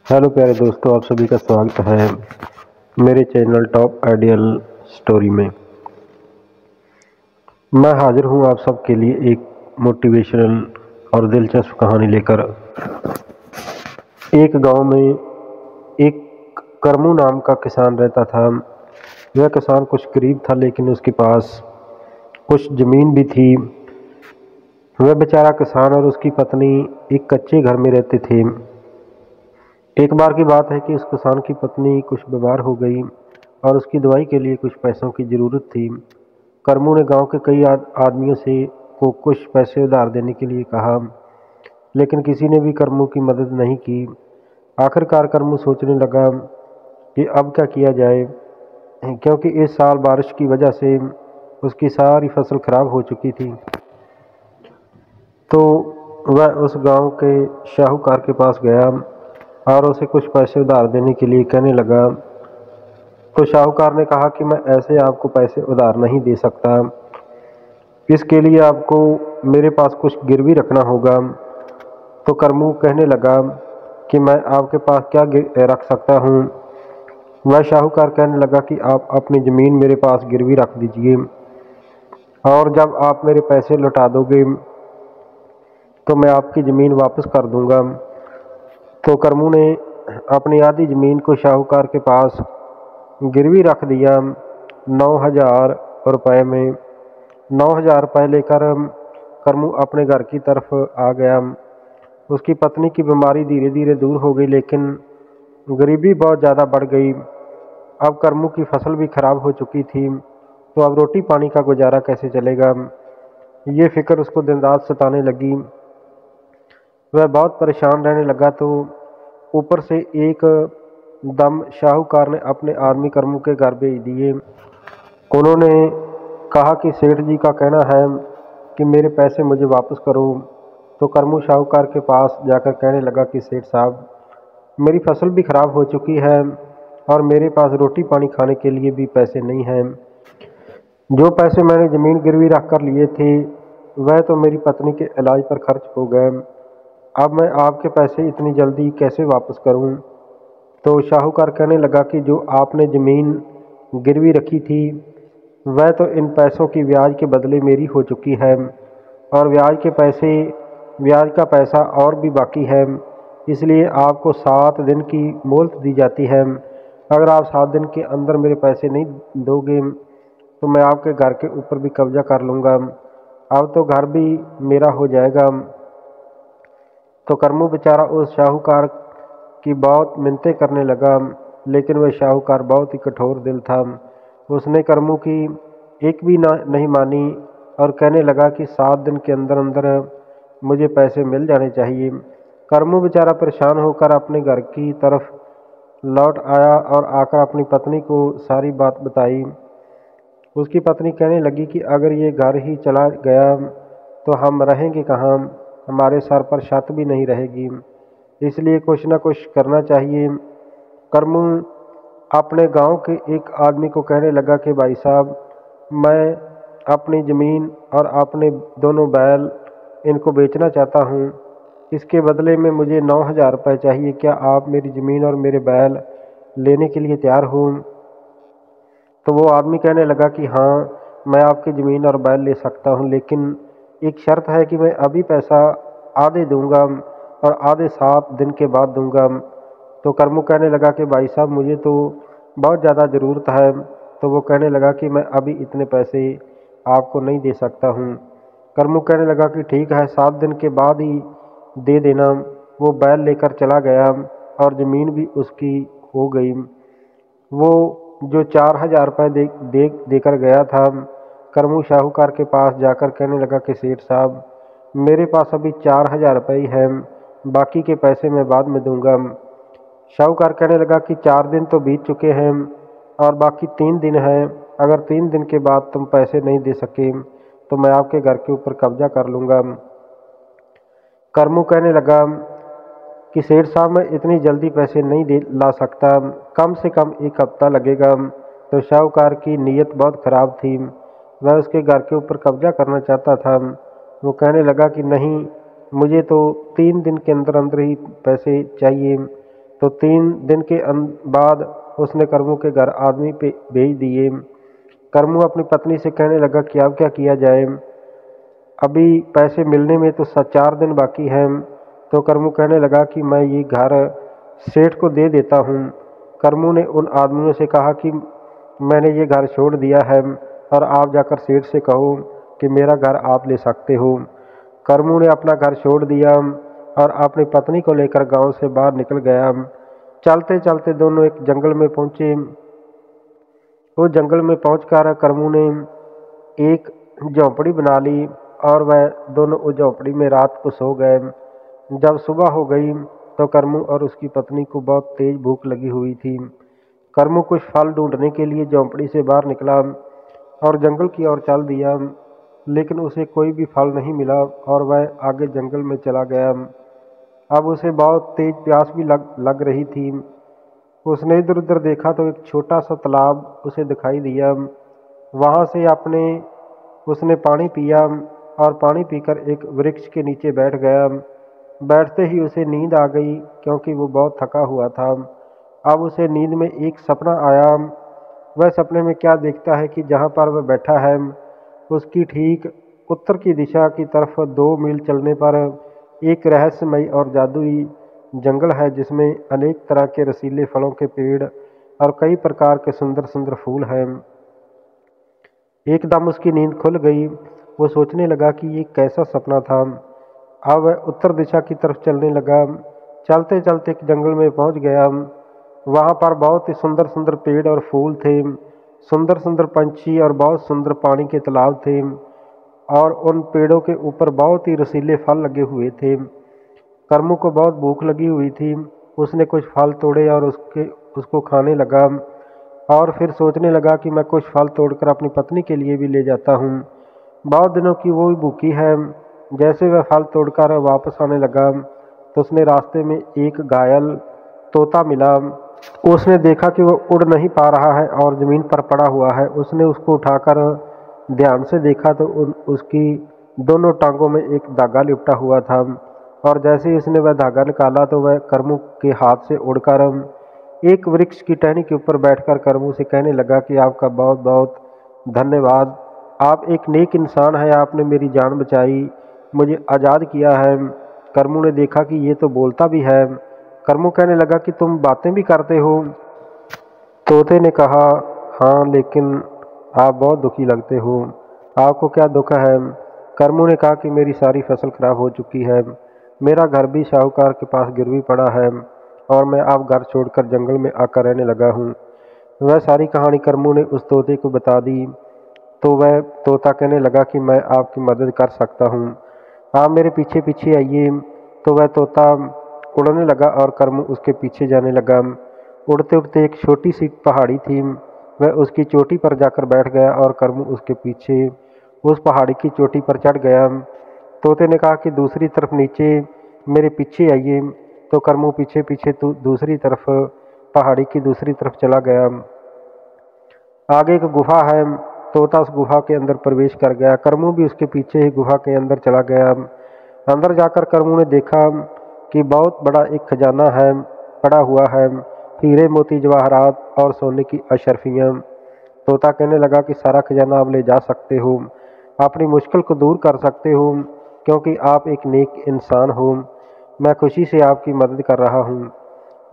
Hello प्यारे दोस्तों, आप सभी का स्वागत है मेरे चैनल टॉप आइडियल स्टोरी में। मैं हाजिर हूं आप सबके लिए एक मोटिवेशनल और दिलचस्प कहानी लेकर। एक गांव में एक करमू नाम का किसान रहता था। वह किसान कुछ गरीब था, लेकिन उसके पास कुछ ज़मीन भी थी। वह बेचारा किसान और उसकी पत्नी एक कच्चे घर में रहते थे। एक बार की बात है कि उस किसान की पत्नी कुछ बीमार हो गई और उसकी दवाई के लिए कुछ पैसों की ज़रूरत थी। करमू ने गांव के कई आदमियों से को कुछ पैसे उधार देने के लिए कहा, लेकिन किसी ने भी करमू की मदद नहीं की। आखिरकार करमू सोचने लगा कि अब क्या किया जाए, क्योंकि इस साल बारिश की वजह से उसकी सारी फसल खराब हो चुकी थी। तो वह उस गांव के शाहूकार के पास गया और उसे कुछ पैसे उधार देने के लिए कहने लगा। तो शाहूकार ने कहा कि मैं ऐसे आपको पैसे उधार नहीं दे सकता, इसके लिए आपको मेरे पास कुछ गिरवी रखना होगा। तो करमू कहने लगा कि मैं आपके पास क्या रख सकता हूँ। वह शाहूकार कहने लगा कि आप अपनी ज़मीन मेरे पास गिरवी रख दीजिए, और जब आप मेरे पैसे लौटा दोगे तो मैं आपकी ज़मीन वापस कर दूंगा। तो करमू ने अपनी आधी ज़मीन को शाहूकार के पास गिरवी रख दिया 9,000 रुपये में। 9,000 रुपये लेकर करमू अपने घर की तरफ आ गया। उसकी पत्नी की बीमारी धीरे धीरे दूर हो गई, लेकिन गरीबी बहुत ज़्यादा बढ़ गई। अब करमू की फसल भी खराब हो चुकी थी, तो अब रोटी पानी का गुजारा कैसे चलेगा, ये फिक्र उसको दिन रात सताने लगी। वह बहुत परेशान रहने लगा। तो ऊपर से एक दम शाहूकार ने अपने आदमी करमू के घर भेज दिए। उन्होंने कहा कि सेठ जी का कहना है कि मेरे पैसे मुझे वापस करो। तो करमू शाहूकार के पास जाकर कहने लगा कि सेठ साहब, मेरी फसल भी खराब हो चुकी है और मेरे पास रोटी पानी खाने के लिए भी पैसे नहीं हैं। जो पैसे मैंने ज़मीन गिरवी रख कर लिए थे वह तो मेरी पत्नी के इलाज पर खर्च हो गए। अब मैं आपके पैसे इतनी जल्दी कैसे वापस करूं? तो शाहूकार कहने लगा कि जो आपने ज़मीन गिरवी रखी थी वह तो इन पैसों की ब्याज के बदले मेरी हो चुकी है, और ब्याज का पैसा और भी बाकी है। इसलिए आपको 7 दिन की मोहलत दी जाती है। अगर आप 7 दिन के अंदर मेरे पैसे नहीं दोगे तो मैं आपके घर के ऊपर भी कब्जा कर लूँगा। अब तो घर भी मेरा हो जाएगा। तो करमू बेचारा उस शाहूकार की बहुत मिन्नतें करने लगा, लेकिन वह शाहूकार बहुत ही कठोर दिल था। उसने करमू की एक भी नहीं मानी और कहने लगा कि 7 दिन के अंदर अंदर मुझे पैसे मिल जाने चाहिए। करमू बेचारा परेशान होकर अपने घर की तरफ लौट आया और आकर अपनी पत्नी को सारी बात बताई। उसकी पत्नी कहने लगी कि अगर ये घर ही चला गया तो हम रहेंगे कहाँ, हमारे सर पर छत भी नहीं रहेगी, इसलिए कुछ न कुछ करना चाहिए। करमू अपने गांव के एक आदमी को कहने लगा कि भाई साहब, मैं अपनी ज़मीन और अपने दोनों बैल इनको बेचना चाहता हूँ। इसके बदले में मुझे 9,000 रुपये चाहिए। क्या आप मेरी ज़मीन और मेरे बैल लेने के लिए तैयार हो? तो वो आदमी कहने लगा कि हाँ, मैं आपकी ज़मीन और बैल ले सकता हूँ, लेकिन एक शर्त है कि मैं अभी पैसा आधे दूंगा और आधे 7 दिन के बाद दूंगा। तो करमू कहने लगा कि भाई साहब, मुझे तो बहुत ज़्यादा ज़रूरत है। तो वो कहने लगा कि मैं अभी इतने पैसे आपको नहीं दे सकता हूँ। करमू कहने लगा कि ठीक है, 7 दिन के बाद ही दे देना। वो बैल लेकर चला गया और ज़मीन भी उसकी हो गई। वो जो 4,000 रुपये देकर गया था, करमू शाहूकार के पास जाकर कहने लगा कि सेठ साहब, मेरे पास अभी 4,000 रुपये ही हैं, बाकी के पैसे मैं बाद में दूंगा। शाहूकार कहने लगा कि 4 दिन तो बीत चुके हैं और बाकी 3 दिन हैं। अगर 3 दिन के बाद तुम पैसे नहीं दे सके तो मैं आपके घर के ऊपर कब्जा कर लूँगा। करमू कहने लगा कि सेठ साहब, मैं इतनी जल्दी पैसे नहीं ला सकता, कम से कम 1 हफ्ता लगेगा। तो शाहूकार की नीयत बहुत ख़राब थी, वह उसके घर के ऊपर कब्जा करना चाहता था। वो कहने लगा कि नहीं, मुझे तो 3 दिन के अंदर अंदर ही पैसे चाहिए। तो 3 दिन के बाद उसने करमू के घर आदमी पे भेज दिए। करमू अपनी पत्नी से कहने लगा कि अब क्या किया जाए, अभी पैसे मिलने में तो 4 दिन बाकी हैं। तो करमू कहने लगा कि मैं ये घर सेठ को दे देता हूँ। करमू ने उन आदमियों से कहा कि मैंने ये घर छोड़ दिया है और आप जाकर सेठ से कहो कि मेरा घर आप ले सकते हो। करमू ने अपना घर छोड़ दिया और अपनी पत्नी को लेकर गांव से बाहर निकल गया। चलते चलते दोनों एक जंगल में पहुंचे। उस जंगल में पहुंचकर करमू ने एक झोंपड़ी बना ली और वह दोनों उस झोंपड़ी में रात को सो गए। जब सुबह हो गई तो करमू और उसकी पत्नी को बहुत तेज भूख लगी हुई थी। करमू कुछ फल ढूंढने के लिए झोंपड़ी से बाहर निकला और जंगल की ओर चल दिया, लेकिन उसे कोई भी फल नहीं मिला और वह आगे जंगल में चला गया। अब उसे बहुत तेज प्यास भी लग रही थी। उसने इधर उधर देखा तो एक छोटा सा तालाब उसे दिखाई दिया। वहां से उसने पानी पिया और पानी पीकर एक वृक्ष के नीचे बैठ गया। बैठते ही उसे नींद आ गई क्योंकि वो बहुत थका हुआ था। अब उसे नींद में एक सपना आया। वह सपने में क्या देखता है कि जहाँ पर वह बैठा है उसकी ठीक उत्तर की दिशा की तरफ 2 मील चलने पर एक रहस्यमयी और जादुई जंगल है, जिसमें अनेक तरह के रसीले फलों के पेड़ और कई प्रकार के सुंदर सुंदर फूल हैं। एकदम उसकी नींद खुल गई। वो सोचने लगा कि ये कैसा सपना था। अब वह उत्तर दिशा की तरफ चलने लगा। चलते चलते एक जंगल में पहुंच गया। वहां पर बहुत ही सुंदर सुंदर पेड़ और फूल थे, सुंदर सुंदर पंछी और बहुत सुंदर पानी के तालाब थे और उन पेड़ों के ऊपर बहुत ही रसीले फल लगे हुए थे। करमू को बहुत भूख लगी हुई थी। उसने कुछ फल तोड़े और उसको खाने लगा और फिर सोचने लगा कि मैं कुछ फल तोड़कर अपनी पत्नी के लिए भी ले जाता हूँ। बहुत दिनों की वो भी भूखी है। जैसे वह फल तोड़कर वापस आने लगा तो उसने रास्ते में एक घायल तोता मिला। उसने देखा कि वो उड़ नहीं पा रहा है और ज़मीन पर पड़ा हुआ है। उसने उसको उठाकर ध्यान से देखा तो उसकी दोनों टांगों में एक धागा लिपटा हुआ था और जैसे ही उसने वह धागा निकाला तो वह करमू के हाथ से उड़कर एक वृक्ष की टहनी के ऊपर बैठकर करमू से कहने लगा कि आपका बहुत बहुत धन्यवाद, आप एक नेक इंसान हैं, आपने मेरी जान बचाई, मुझे आज़ाद किया है। करमू ने देखा कि ये तो बोलता भी है। करमू कहने लगा कि तुम बातें भी करते हो। तोते ने कहा, हाँ, लेकिन आप बहुत दुखी लगते हो, आपको क्या दुख है। करमू ने कहा कि मेरी सारी फसल खराब हो चुकी है, मेरा घर भी साहूकार के पास गिरवी पड़ा है और मैं अब घर छोड़कर जंगल में आकर रहने लगा हूँ। वह सारी कहानी करमू ने उस तोते को बता दी तो वह तोता कहने लगा कि मैं आपकी मदद कर सकता हूँ, आप मेरे पीछे पीछे आइए। तो वह तोता उड़ने लगा और करमू उसके पीछे जाने लगा। उड़ते उड़ते एक छोटी सी पहाड़ी थी। वह उसकी चोटी पर जाकर बैठ गया और करमू उसके पीछे उस पहाड़ी की चोटी पर चढ़ गया। तोते ने कहा कि दूसरी तरफ नीचे मेरे पीछे आइए। तो करमू पीछे पीछे दूसरी तरफ पहाड़ी की दूसरी तरफ चला गया। आगे एक गुफा है। तोता उस गुफा के अंदर प्रवेश कर गया। करमू भी उसके पीछे ही गुफा के अंदर चला गया। अंदर जाकर करमू ने देखा कि बहुत बड़ा एक खजाना है पड़ा हुआ है, हीरे मोती जवाहरात और सोने की अशरफियाँ। तोता कहने लगा कि सारा खजाना आप ले जा सकते हो, अपनी मुश्किल को दूर कर सकते हो क्योंकि आप एक नेक इंसान हो, मैं खुशी से आपकी मदद कर रहा हूँ।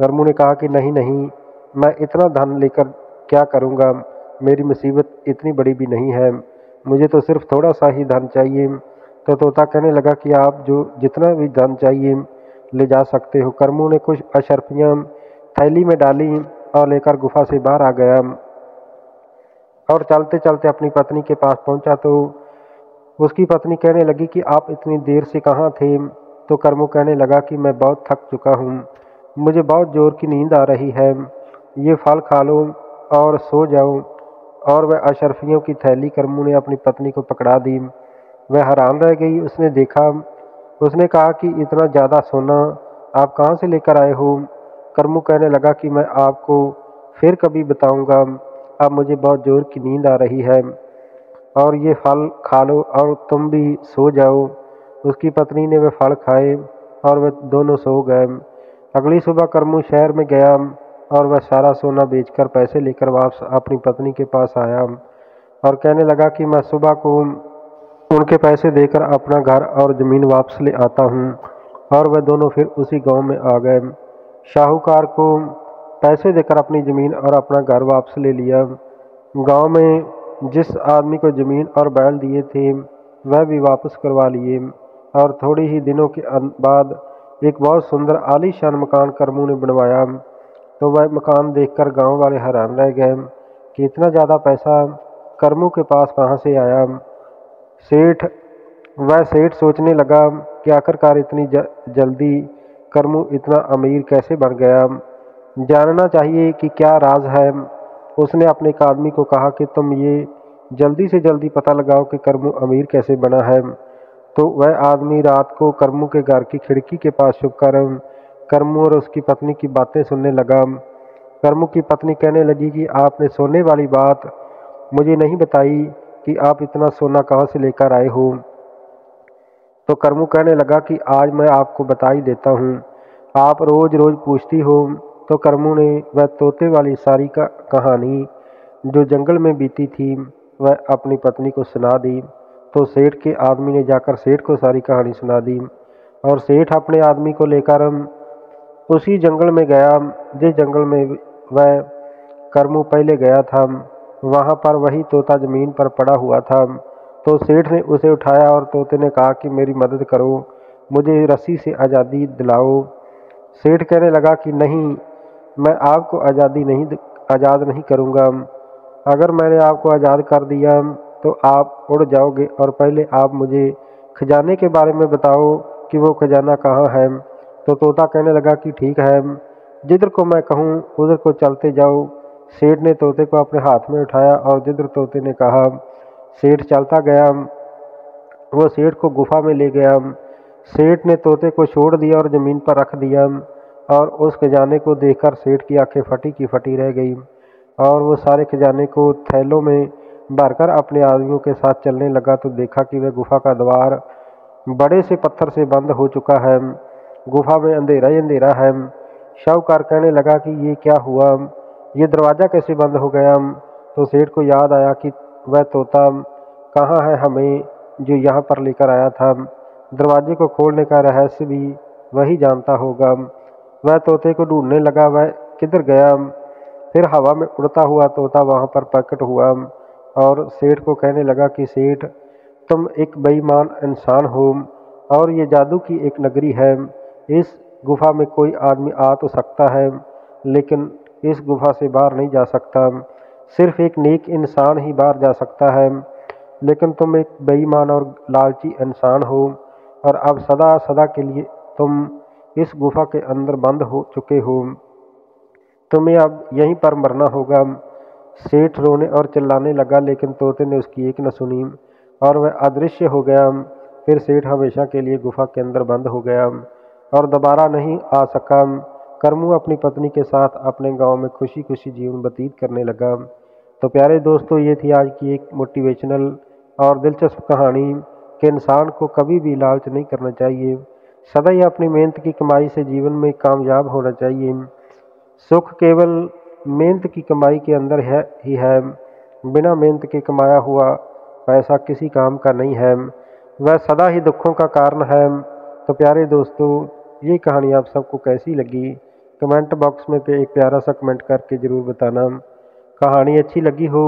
करमू ने कहा कि नहीं नहीं, मैं इतना धन लेकर क्या करूँगा, मेरी मुसीबत इतनी बड़ी भी नहीं है, मुझे तो सिर्फ थोड़ा सा ही धन चाहिए। तो तोता कहने लगा कि आप जो जितना भी धन चाहिए ले जा सकते हो। करमू ने कुछ अशरफियाँ थैली में डाली और लेकर गुफा से बाहर आ गया और चलते चलते अपनी पत्नी के पास पहुंचा तो उसकी पत्नी कहने लगी कि आप इतनी देर से कहाँ थे। तो करमू कहने लगा कि मैं बहुत थक चुका हूँ, मुझे बहुत जोर की नींद आ रही है, ये फल खा लो और सो जाओ। और वह अशरफियों की थैली करमू ने अपनी पत्नी को पकड़ा दी। वह हैरान रह गई। उसने कहा कि इतना ज़्यादा सोना आप कहाँ से लेकर आए हो। करमू कहने लगा कि मैं आपको फिर कभी बताऊंगा, अब मुझे बहुत जोर की नींद आ रही है और ये फल खा लो और तुम भी सो जाओ। उसकी पत्नी ने वे फल खाए और वे दोनों सो गए। अगली सुबह करमू शहर में गया और वह सारा सोना बेचकर पैसे लेकर वापस अपनी पत्नी के पास आया और कहने लगा कि मैं सुबह को उनके पैसे देकर अपना घर और ज़मीन वापस ले आता हूँ। और वह दोनों फिर उसी गांव में आ गए। शाहूकार को पैसे देकर अपनी ज़मीन और अपना घर वापस ले लिया। गांव में जिस आदमी को ज़मीन और बैल दिए थे वह भी वापस करवा लिए और थोड़ी ही दिनों के बाद एक बहुत सुंदर आलीशान मकान करमू ने बनवाया। तो वह मकान देखकर गांव वाले हैरान रह गए कि इतना ज़्यादा पैसा करमू के पास कहाँ से आया। सेठ सोचने लगा कि आखिरकार इतनी जल्दी करमू इतना अमीर कैसे बन गया। जानना चाहिए कि क्या राज है। उसने अपने एक आदमी को कहा कि तुम ये जल्दी से जल्दी पता लगाओ कि करमू अमीर कैसे बना है। तो वह आदमी रात को करमू के घर की खिड़की के पास छुपकर करमू और उसकी पत्नी की बातें सुनने लगा। करमू की पत्नी कहने लगी कि आपने सोने वाली बात मुझे नहीं बताई कि आप इतना सोना कहाँ से लेकर आए हो। तो करमू कहने लगा कि आज मैं आपको बता ही देता हूँ, आप रोज़ रोज़ पूछती हो। तो करमू ने वह तोते वाली सारी कहानी जो जंगल में बीती थी वह अपनी पत्नी को सुना दी। तो सेठ के आदमी ने जाकर सेठ को सारी कहानी सुना दी और सेठ अपने आदमी को लेकर उसी जंगल में गया जिस जंगल में वह करमू पहले गया था। वहाँ पर वही तोता ज़मीन पर पड़ा हुआ था। तो सेठ ने उसे उठाया और तोते ने कहा कि मेरी मदद करो, मुझे रस्सी से आज़ादी दिलाओ। सेठ कहने लगा कि नहीं, मैं आपको आज़ाद नहीं करूँगा। अगर मैंने आपको आज़ाद कर दिया तो आप उड़ जाओगे और पहले आप मुझे खजाने के बारे में बताओ कि वो खजाना कहाँ है। तो तोता कहने लगा कि ठीक है, जिधर को मैं कहूँ उधर को चलते जाओ। सेठ ने तोते को अपने हाथ में उठाया और जिधर तोते ने कहा सेठ चलता गया। वो सेठ को गुफा में ले गया। सेठ ने तोते को छोड़ दिया और ज़मीन पर रख दिया और उस खजाने को देखकर सेठ की आंखें फटी की फटी रह गई और वो सारे खजाने को थैलों में भरकर अपने आदमियों के साथ चलने लगा। तो देखा कि वह गुफा का द्वार बड़े से पत्थर से बंद हो चुका है। गुफा में अंधेरा ही अंधेरा है। शाहूकार कहने लगा कि ये क्या हुआ, ये दरवाज़ा कैसे बंद हो गया। तो सेठ को याद आया कि वह तोता कहाँ है हमें जो यहाँ पर लेकर आया था। दरवाजे को खोलने का रहस्य भी वही जानता होगा। वह तोते को ढूंढने लगा, वह किधर गया। फिर हवा में उड़ता हुआ तोता वहाँ पर प्रकट हुआ और सेठ को कहने लगा कि सेठ, तुम एक बेईमान इंसान हो और ये जादू की एक नगरी है। इस गुफा में कोई आदमी आ तो सकता है लेकिन इस गुफा से बाहर नहीं जा सकता। सिर्फ एक नेक इंसान ही बाहर जा सकता है, लेकिन तुम एक बेईमान और लालची इंसान हो और अब सदा सदा के लिए तुम इस गुफा के अंदर बंद हो चुके हो। तुम्हें अब यहीं पर मरना होगा। सेठ रोने और चिल्लाने लगा लेकिन तोते ने उसकी एक न सुनी और वह अदृश्य हो गया। फिर सेठ हमेशा के लिए गुफा के अंदर बंद हो गया और दोबारा नहीं आ सका। करमू अपनी पत्नी के साथ अपने गांव में खुशी खुशी जीवन व्यतीत करने लगा। तो प्यारे दोस्तों, ये थी आज की एक मोटिवेशनल और दिलचस्प कहानी कि इंसान को कभी भी लालच नहीं करना चाहिए, सदा ही अपनी मेहनत की कमाई से जीवन में कामयाब होना चाहिए। सुख केवल मेहनत की कमाई के अंदर ही है। बिना मेहनत के कमाया हुआ पैसा किसी काम का नहीं है, वह सदा ही दुखों का कारण है। तो प्यारे दोस्तों, ये कहानी आप सबको कैसी लगी कमेंट बॉक्स में एक प्यारा सा कमेंट करके ज़रूर बताना। कहानी अच्छी लगी हो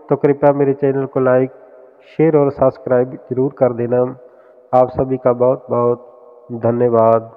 तो कृपया मेरे चैनल को लाइक, शेयर और सब्सक्राइब ज़रूर कर देना। आप सभी का बहुत बहुत धन्यवाद।